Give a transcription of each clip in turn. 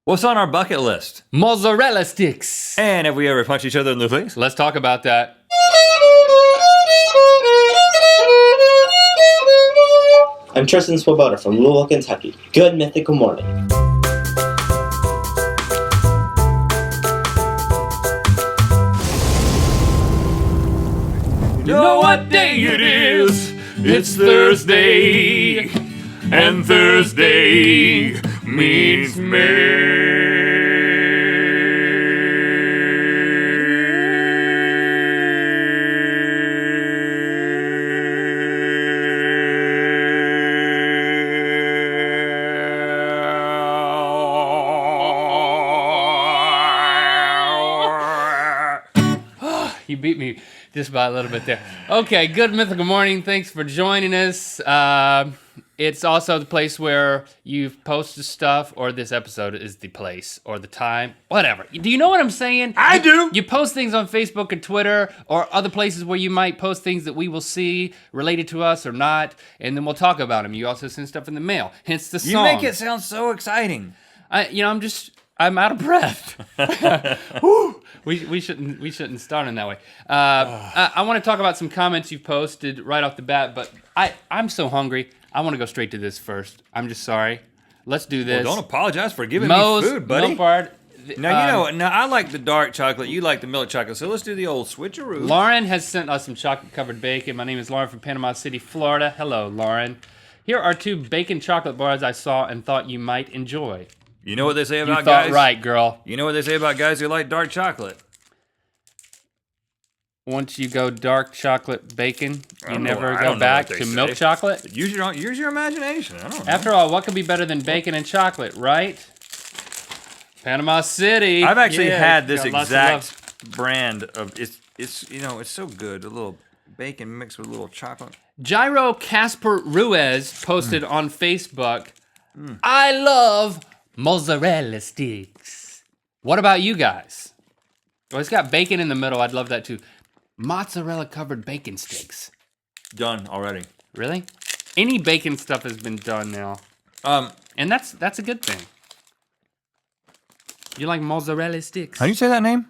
What's on our bucket list? Mozzarella sticks. And have we ever punched each other in the face? Let's talk about that. I'm Tristan Swoboda from Louisville, Kentucky. Good Mythical Morning. You know what day it is? It's Thursday, and Thursday means You beat me just by a little bit there. Okay, good Mythical Morning. Thanks for joining us. It's also the place where you've posted stuff, or this episode is the place, or the time, whatever. Do you know what I'm saying? I do. You post things on Facebook and Twitter, or other places where you might post things that we will see related to us or not, and then we'll talk about them. You also send stuff in the mail, hence the song. You make it sound so exciting. I'm out of breath. Whew. We shouldn't start in that way. I want to talk about some comments you've posted right off the bat, but I'm so hungry. I want to go straight to this first. I'm just sorry. Let's do this. Well, don't apologize for giving Moe's me food, buddy. Milk Bar. Now, I like the dark chocolate. You like the milk chocolate. So let's do the old switcheroo. Lauren has sent us some chocolate-covered bacon. My name is Lauren from Panama City, Florida. Hello, Lauren. Here are 2 bacon chocolate bars I saw and thought you might enjoy. You know what they say about You thought guys? right, girl. You know what they say about guys who like dark chocolate? Once you go dark chocolate bacon, you never I go don't know back what they to say. milk chocolate. Use your imagination. I don't know. After all, what could be better than bacon and chocolate, right? Panama City. I've actually Yeah, had this got lots of love. exact brand of it's so good. A little bacon mixed with a little chocolate. Gyro Casper Ruiz posted on Facebook, I love mozzarella sticks. What about you guys? Well, it's got bacon in the middle. I'd love that too. Mozzarella covered bacon sticks. Done already. Really? Any bacon stuff has been done now. And that's a good thing. You like mozzarella sticks? How do you say that name?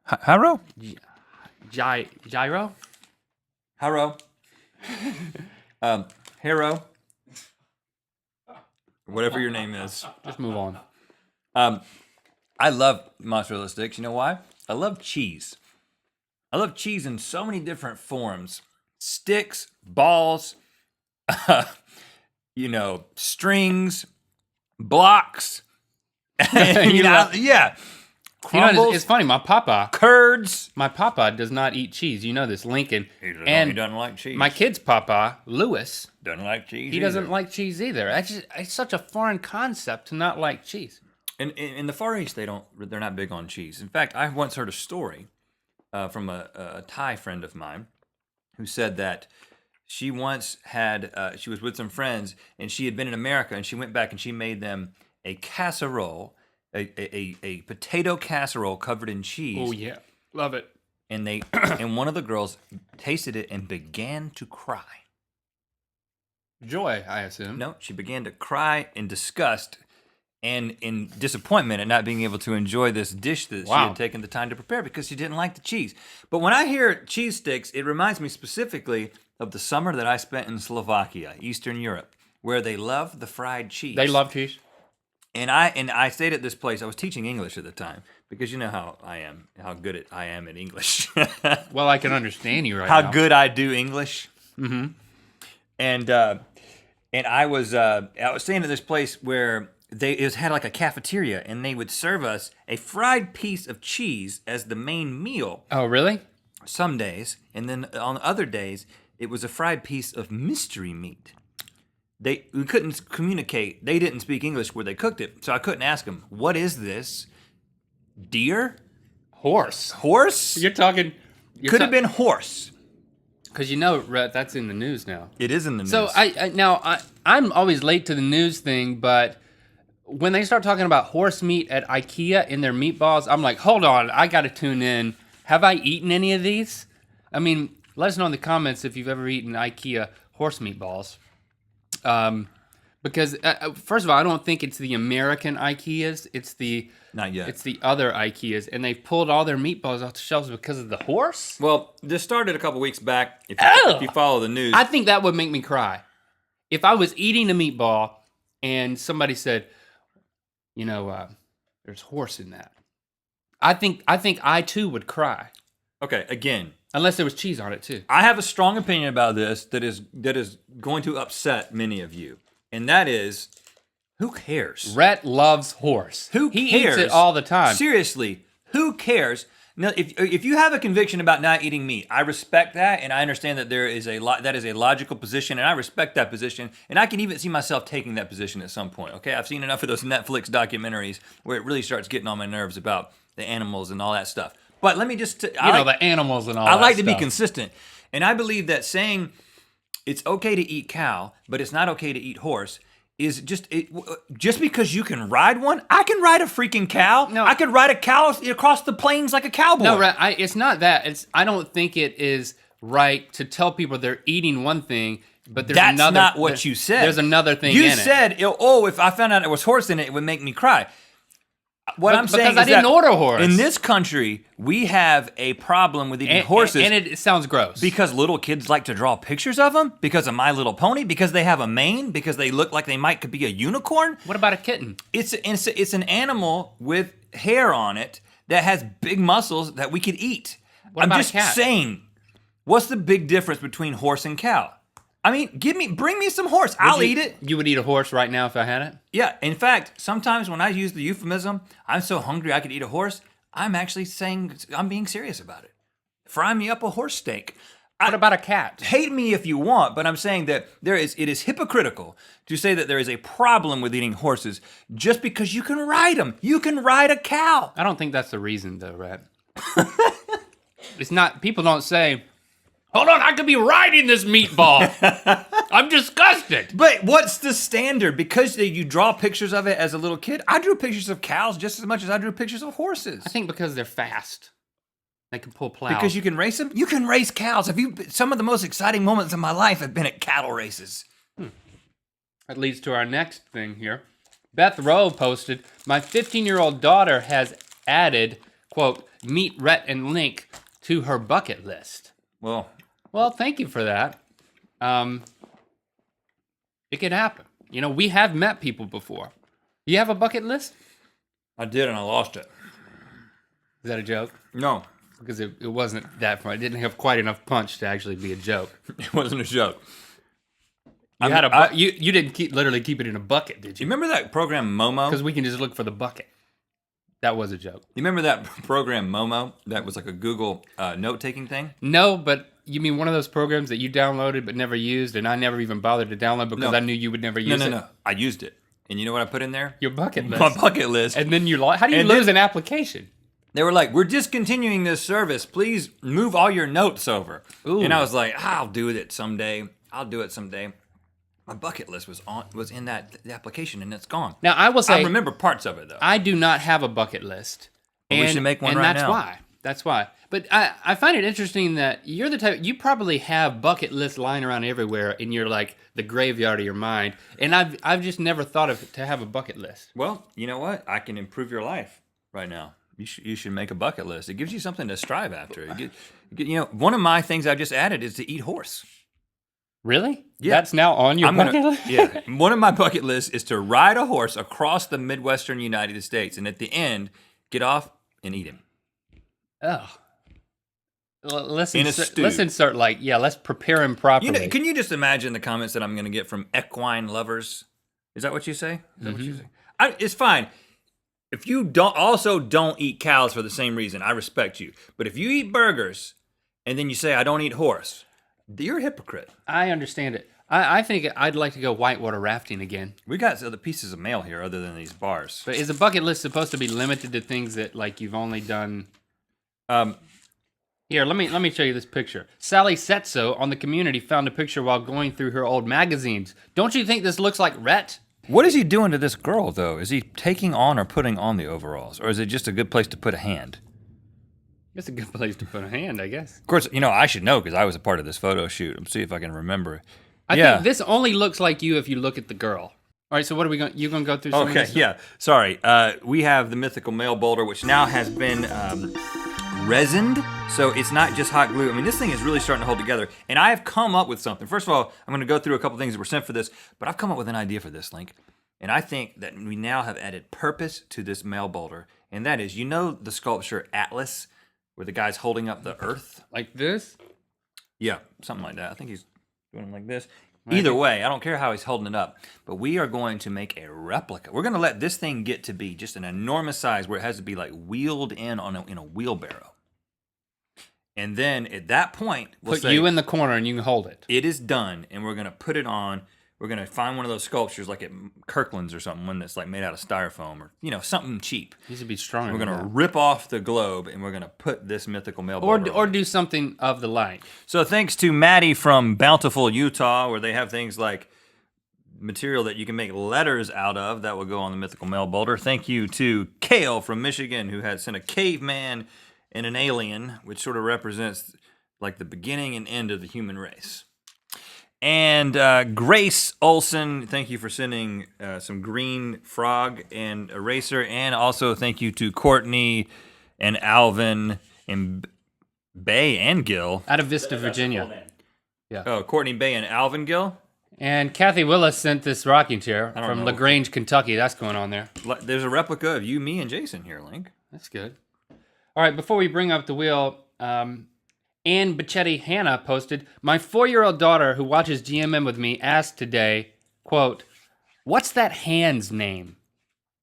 Haro? Gyro? Haro. Haro. Whatever your name is. Just move on. I love mozzarella sticks. You know why? I love cheese. I love cheese in so many different forms. Sticks, balls, strings, blocks. Yeah. Crumbles, it's funny. My papa does not eat cheese. You know this, Lincoln. He And doesn't like cheese. my kid's papa, Lewis, doesn't like cheese. he doesn't like cheese either. It's such a foreign concept to not like cheese. In the Far East, they're not big on cheese. In fact, I once heard a story from a Thai friend of mine who said that she once she was with some friends and she had been in America and she went back and she made them a casserole, a potato casserole covered in cheese. Oh yeah, love it. And and one of the girls tasted it and began to cry. Joy, I assume. No, she began to cry in disgust and in disappointment at not being able to enjoy this dish that she had taken the time to prepare because she didn't like the cheese. But when I hear cheese sticks, it reminds me specifically of the summer that I spent in Slovakia, Eastern Europe, where they love the fried cheese. They love cheese. And I stayed at this place. I was teaching English at the time because you know how I am, how good I am at English. Well, I can understand you right now. How good I do English. Mm-hmm. And I was staying at this place where it had like a cafeteria, and they would serve us a fried piece of cheese as the main meal. Oh, really? Some days, and then on other days, it was a fried piece of mystery meat. We couldn't communicate. They didn't speak English where they cooked it, so I couldn't ask them, "What is this? Deer? Horse. Horse? You're talking. Could have been horse." Because you know, Rhett, that's in the news now. It is in the news. So I'm always late to the news thing, but when they start talking about horse meat at IKEA in their meatballs, I'm like, hold on, I got to tune in. Have I eaten any of these? I mean, let us know in the comments if you've ever eaten IKEA horse meatballs. Because first of all, I don't think it's the American IKEAs. It's the Not yet. It's the other IKEAs, and they pulled all their meatballs off the shelves because of the horse. Well, this started a couple weeks back. If you follow the news, I think that would make me cry. If I was eating a meatball and somebody said, there's horse in that, I think I too would cry. okay, again, Unless there was cheese on it too. I have a strong opinion about this that is going to upset many of you, and that is, who cares? Rhett loves horse. Who He cares? eats it all the time. Seriously, who cares? Now, if you have a conviction about not eating meat, I respect that, and I understand that that is a logical position, and I respect that position, and I can even see myself taking that position at some point. Okay, I've seen enough of those Netflix documentaries where it really starts getting on my nerves about the animals and all that stuff. But let me just, the animals and all I that like to be stuff. consistent, and I believe that saying it's okay to eat cow, but it's not okay to eat horse is just because you can ride one. I can ride a freaking cow. No. I could ride a cow across the plains like a cowboy. No, Rhett, it's not that. I don't think it is right to tell people they're eating one thing, but there's That's another. not what you said. There's another thing you in it. said, if I found out there was horse in it, it would make me cry. What I'm saying because is I didn't that order horse. in this country, we have a problem with eating horses. And it sounds gross. Because little kids like to draw pictures of them, because of My Little Pony, because they have a mane, because they look like they could be a unicorn. What about a kitten? It's an animal with hair on it that has big muscles that we could eat. What I'm about a just cat? saying, what's the big difference between horse and cow? I mean, bring me some horse. I'll eat it. You would eat a horse right now if I had it? Yeah. In fact, sometimes when I use the euphemism, I'm so hungry I could eat a horse, I'm actually saying I'm being serious about it. Fry me up a horse steak. What about a cat? Hate me if you want, but I'm saying that it is hypocritical to say that there is a problem with eating horses just because you can ride them. You can ride a cow. I don't think that's the reason, though, Rhett. It's not. People don't say, "Hold on, I could be riding this meatball." I'm disgusted. But what's the standard? Because you draw pictures of it as a little kid. I drew pictures of cows just as much as I drew pictures of horses. I think because they're fast, they can pull plows. Because you can race them. You can race cows. Some of the most exciting moments of my life have been at cattle races. That leads to our next thing here. Beth Rowe posted, "My 15-year-old daughter has added, quote, meet Rhett and Link to her bucket list." Well, thank you for that. It could happen. We have met people before. You have a bucket list? I did, and I lost it. Is that a joke? No, Because it wasn't that fun. It didn't have quite enough punch to actually be a joke. it wasn't a joke. You didn't literally keep it in a bucket, did You you? remember that program Momo? Because we can just look for the bucket. That was a joke. You remember that program Momo? That was like a Google note-taking thing? No, but you mean one of those programs that you downloaded but never used, and I never even bothered to download because I knew you would never use it? No. I used it. And you know what I put in there? Your bucket list. My bucket list. And then how do you And lose then- an application? They were like, "We're discontinuing this service. Please move all your notes over." Ooh. And I was like, "I'll do it someday. I'll do it someday." My bucket list was in that application, and it's gone. Now, I will say, I remember parts of it though. I do not have a bucket list. Well, we should make one right now. That's why. But I find it interesting that you're the type, you probably have bucket lists lying around everywhere in your, like, the graveyard of your mind. And I've just never thought of to have a bucket list. Well, you know what? I can improve your life right now. You should make a bucket list. It gives you something to strive after. One of my things I've just added is to eat horse. Really? Yeah. That's now on your bucket list? Yeah. One of my bucket lists is to ride a horse across the Midwestern United States, and at the end, get off and eat him. Oh. Let's In a stew. insert let's prepare him properly. Can you just imagine the comments that I'm going to get from equine lovers? Is that what you say? Is that what you say? It's fine. If you don't eat cows for the same reason, I respect you. But if you eat burgers and then you say I don't eat horse, you're a hypocrite. I understand it. I think I'd like to go whitewater rafting again. We got other pieces of mail here other than these bars. But is a bucket list supposed to be limited to things that you've only done? Here, let me show you this picture. Sally Setso on the community found a picture while going through her old magazines. Don't you think this looks like Rhett? What is he doing to this girl, though? Is he taking on or putting on the overalls? Or is it just a good place to put a hand? It's a good place to put a hand, I guess. Of course, I should know because I was a part of this photo shoot. Let's see if I can remember. I think this only looks like you if you look at the girl. All right, so what are we going? You going to go through? Some of Okay, this? yeah. Sorry. We have the Mythical Mail Boulder, which now has been resined, so it's not just hot glue. I mean, this thing is really starting to hold together. And I have come up with something. First of all, I'm going to go through a couple things that were sent for this, but I've come up with an idea for this, Link. And I think that we now have added purpose to this mail boulder, and that is, you know, the sculpture Atlas, where the guy's holding up the Earth. Like this? Yeah, something like that. I think he's doing it like this. Either way, I don't care how he's holding it up, but we are going to make a replica. We're going to let this thing get to be just an enormous size where it has to be like wheeled in in a wheelbarrow. And then at that point, we'll Put say, you in the corner and you can hold it. it is done, and we're going to put it on. We're going to find one of those sculptures like at Kirkland's or something, one that's like made out of styrofoam or, you know, something cheap. Needs to be stronger. We're going to than rip off the globe, and we're going to put this mythical mail that. boulder Or on. do something of the like. So thanks to Maddie from Bountiful, Utah, where they have things like material that you can make letters out of that will go on the mythical mail boulder. Thank you to Kale from Michigan, who had sent a caveman and an alien, which sort of represents like the beginning and end of the human race. And Grace Olson, thank you for sending some green frog and eraser. And also thank you to Courtney and Alvin and Bay and Gill. Out of Vista, Virginia. Oh, Courtney Bay and Alvin Gill. And Kathy Willis sent this rocking chair I don't from know. LaGrange, Kentucky. That's going on there. There's a replica of you, me, and Jason here, Link. That's good. All right, before we bring up the wheel, Ann Bichetti Hannah posted, my 4-year-old daughter who watches GMM with me asked today, quote, what's that hand's name?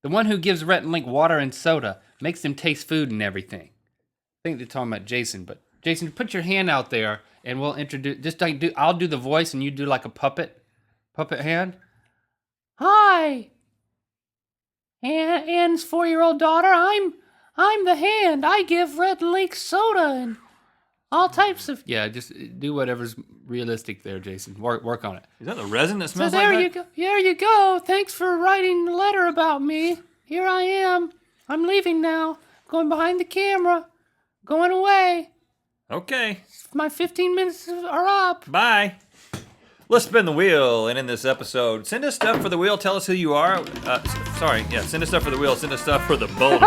The one who gives Rhett and Link water and soda, makes them taste food and everything. I think they're talking about Jason, but Jason, put your hand out there and we'll introduce, just like I'll do the voice and you do like a puppet hand. Hi, Ann's 4-year-old daughter, I'm the hand. I give Rhett and Link soda and all types of... Yeah, just do whatever's realistic there, Jason. Work on it. Is that the resin that smells So there like you go. There you go. Thanks for writing a letter about me. Here I am. I'm leaving now. Going behind the camera. Going away. Okay, My 15 minutes are up. bye. Let's spin the wheel. And in this episode, send us stuff for the wheel. Tell us who you are. Send us stuff for the wheel. Send us stuff for the boulder.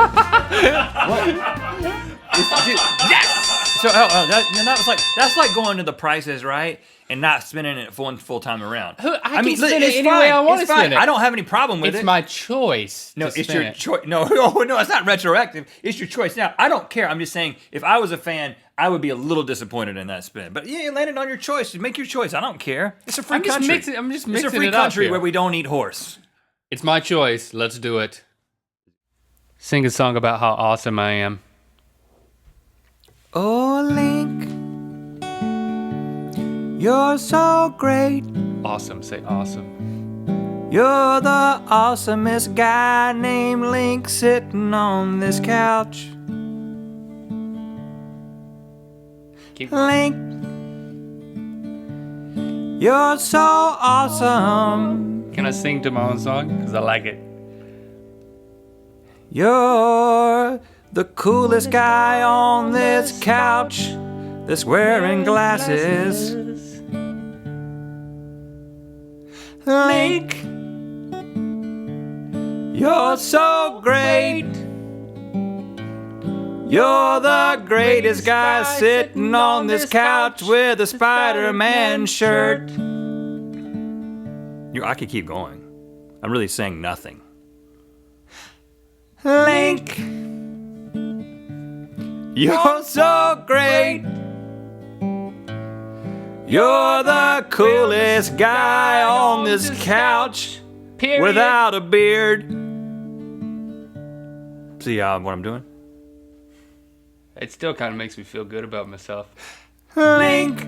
Yes! So that was like, that's like going to the Price is Right and not spinning it full time around. I can spin it it's any way fine. I want It's to spin fine. it. I don't have any problem with It's it. my choice. No, to it's spin your it. choice. No, no, it's not retroactive. It's your choice. Now, I don't care. I'm just saying, if I was a fan, I would be a little disappointed in that spin. But yeah, you landed on your choice. You make your choice. I don't care. It's a free I'm just country. mixing It's a it free up country here. where we don't eat horse. It's my choice. Let's do it. Sing a song about how awesome I am. Oh, Link, you're so great. Awesome. Say awesome. You're the awesomest guy named Link sitting on this couch. Keep going. Link, you're so awesome. Can I sing to my own song? Because I like it. You're the coolest guy on this couch that's wearing glasses. Link, you're so great. You're the greatest guy sitting on this couch with a Spider-Man shirt. I could keep going. I'm really saying nothing. Link, you're so great. You're the coolest guy on this couch Period. without a beard. See what I'm doing? It still kind of makes me feel good about myself. Link,